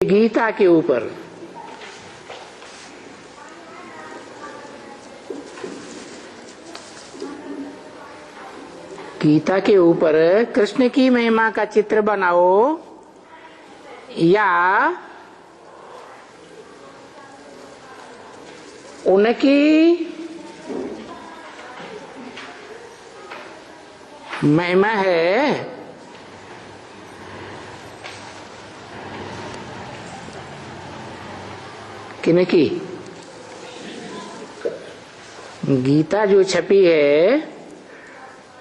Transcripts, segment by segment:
गीता के ऊपर कृष्ण की महिमा का चित्र बनाओ या उनकी महिमा है किनकी? गीता जो छपी है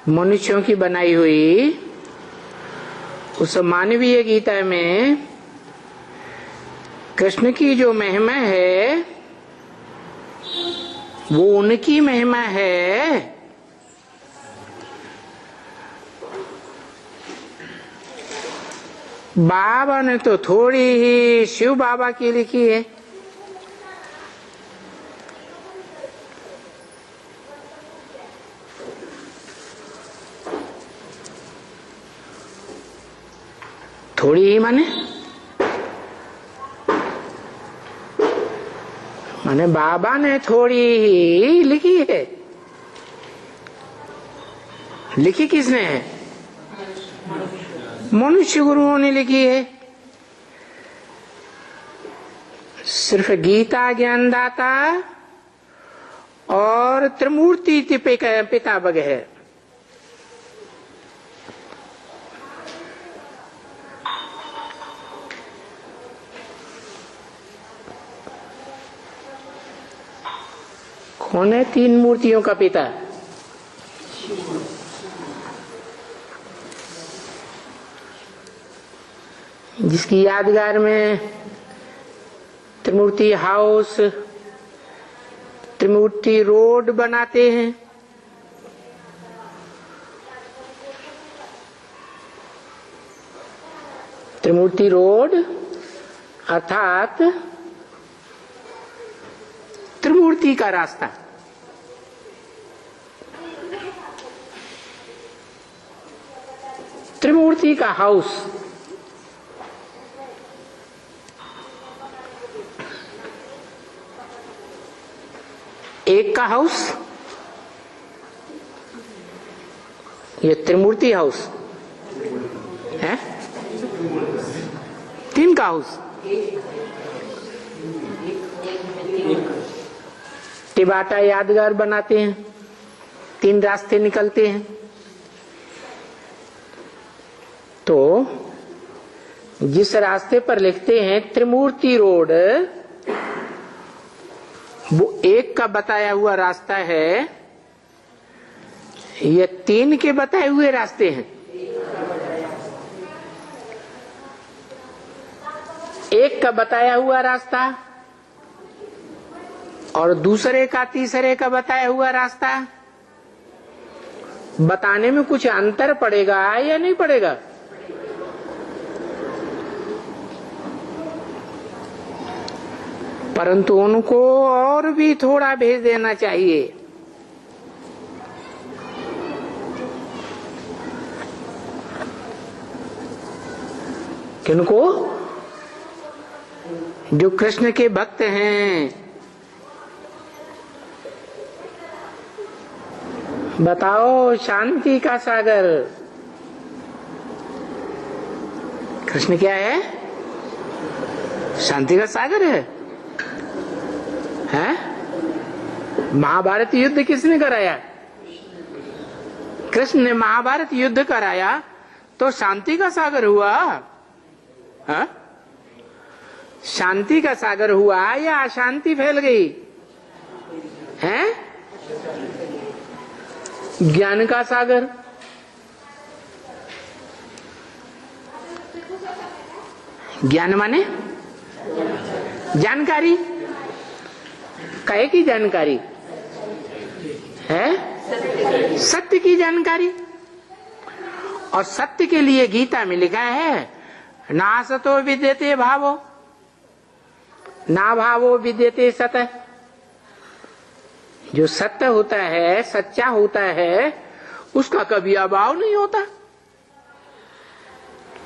मनुष्यों की बनाई हुई, उस मानवीय गीता में कृष्ण की जो महिमा है वो उनकी महिमा है बाबा ने तो थोड़ी ही शिव बाबा की लिखी है। थोड़ी ही माने बाबा ने थोड़ी ही लिखी है। लिखी किसने है? मनुष्य गुरुओं ने लिखी है। सिर्फ गीता ज्ञानदाता और त्रिमूर्ति पितामह है। कौन है तीन मूर्तियों का पिता? जिसकी यादगार में त्रिमूर्ति हाउस, त्रिमूर्ति रोड बनाते हैं। त्रिमूर्ति रोड अर्थात त्रिमूर्ति का रास्ता। त्रिमूर्ति का हाउस। एक का हाउस ये त्रिमूर्ति हाउस है। तीन का हाउस टिबाटा यादगार बनाते हैं। तीन रास्ते निकलते हैं। तो जिस रास्ते पर लिखते हैं त्रिमूर्ति रोड, वो एक का बताया हुआ रास्ता है, ये तीन के बताए हुए रास्ते हैं। एक का बताया हुआ रास्ता और दूसरे का तीसरे का बताया हुआ रास्ता, बताने में कुछ अंतर पड़ेगा या नहीं पड़ेगा? परंतु उनको और भी थोड़ा भेज देना चाहिए। किनको? जो कृष्ण के भक्त हैं। बताओ, शांति का सागर कृष्ण क्या है? शांति का सागर है। महाभारत युद्ध किसने कराया? कृष्ण ने महाभारत युद्ध कराया तो शांति का सागर हुआ। शांति का सागर हुआ या अशांति फैल गई है? ज्ञान का सागर। ज्ञान माने जानकारी। कहे की जानकारी है? सत्य की जानकारी। और सत्य के लिए गीता में लिखा है नासतो विद्यते भावो ना भावो विद्यते सत। जो सत्य होता है, सच्चा होता है, उसका कभी अभाव नहीं होता।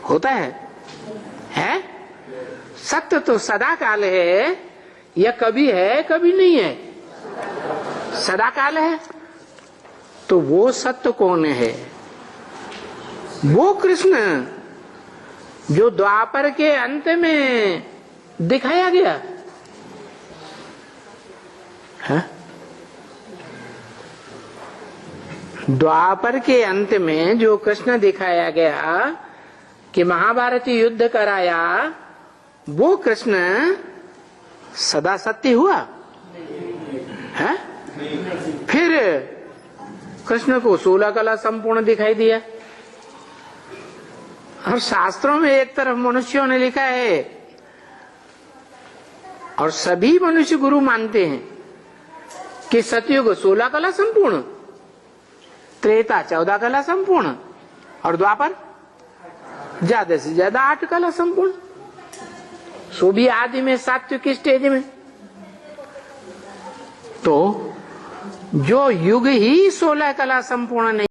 होता है? सत्य तो सदा काल है, या कभी है कभी नहीं है, सदा काल है। तो वो सत्य कौन है? वो कृष्ण जो द्वापर के अंत में दिखाया गया है। द्वापर के अंत में जो कृष्ण दिखाया गया कि महाभारत युद्ध कराया, वो कृष्ण सदा सत्य हुआ है? फिर कृष्ण को 16 कला संपूर्ण दिखाई दिया। और शास्त्रों में एक तरफ मनुष्यों ने लिखा है, और सभी मनुष्य गुरु मानते हैं कि सतयुग 16 कला संपूर्ण, त्रेता 14 कला संपूर्ण, और द्वापर ज्यादा से ज्यादा 8 कला संपूर्ण। सो भी आदि में सात्विक स्टेज में। तो जो युग ही 16 कला संपूर्ण नहीं